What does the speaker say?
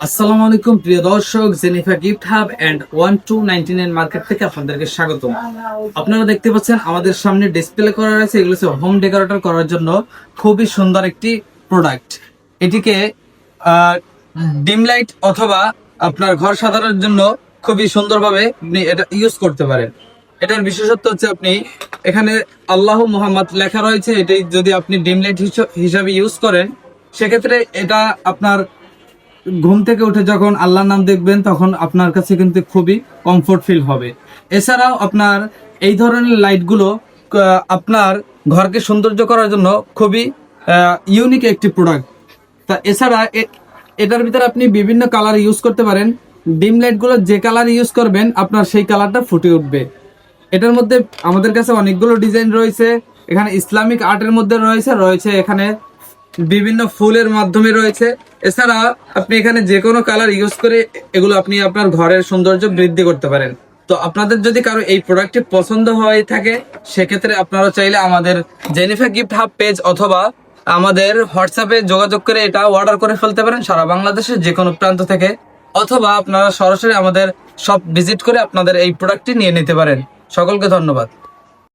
আসসালামু আলাইকুম প্রিয় দর্শক, Zenifa gift hub and 1299 market থেকে আপনাদেরকে স্বাগতম। আপনারা দেখতে পাচ্ছেন আমাদের সামনে ডিসপ্লে করা রয়েছে, এগুলো হচ্ছে হোম ডেকোরেটর করার জন্য খুবই সুন্দর একটি প্রোডাক্ট। এটিকে ডিম লাইট অথবা আপনার ঘর সাজানোর জন্য খুবই সুন্দরভাবে আপনি এটা ইউজ করতে পারেন। এটার বিশেষত্ব হচ্ছে আপনি এখানে আল্লাহ মুহাম্মদ লেখা রয়েছে, এটি যদি আপনি ডিম লাইট হিসাবে ইউজ করেন সেক্ষেত্রে এটা আপনার ঘুম থেকে উঠে যখন আল্লাহর নাম দেখবেন তখন আপনার কাছে কিন্তু খুবই কমফোর্ট ফিল হবে। এছাড়াও আপনার এই ধরনের লাইটগুলো আপনার ঘরকে সৌন্দর্য করার জন্য খুবই ইউনিক একটি প্রোডাক্ট। তা এছাড়া এটার ভিতরে আপনি বিভিন্ন কালার ইউজ করতে পারেন। ডিম লাইটগুলো যে কালার ইউজ করবেন আপনার সেই কালারটা ফুটে উঠবে। এটার মধ্যে আমাদের কাছে অনেকগুলো ডিজাইন রয়েছে, এখানে ইসলামিক আর্টের মধ্যে রয়েছে এখানে বিভিন্ন ফুলের মাধ্যমে রয়েছে। এছাড়া আপনি এখানে যে কোনো কালার ইউজ করে এগুলো আপনি আপনার ঘরের সৌন্দর্য বৃদ্ধি করতে পারেন। তো আপনাদের যদি কারো এই প্রোডাক্টটি পছন্দ হয়ে থাকে সেক্ষেত্রে আপনারা চাইলে আমাদের জেনিফা গিফট হাব পেজ অথবা আমাদের হোয়াটসঅ্যাপে যোগাযোগ করে এটা অর্ডার করে ফেলতে পারেন সারা বাংলাদেশের যে কোনো প্রান্ত থেকে, অথবা আপনারা সরাসরি আমাদের শপ ভিজিট করে আপনাদের এই প্রোডাক্টটি নিয়ে নিতে পারেন। সকলকে ধন্যবাদ।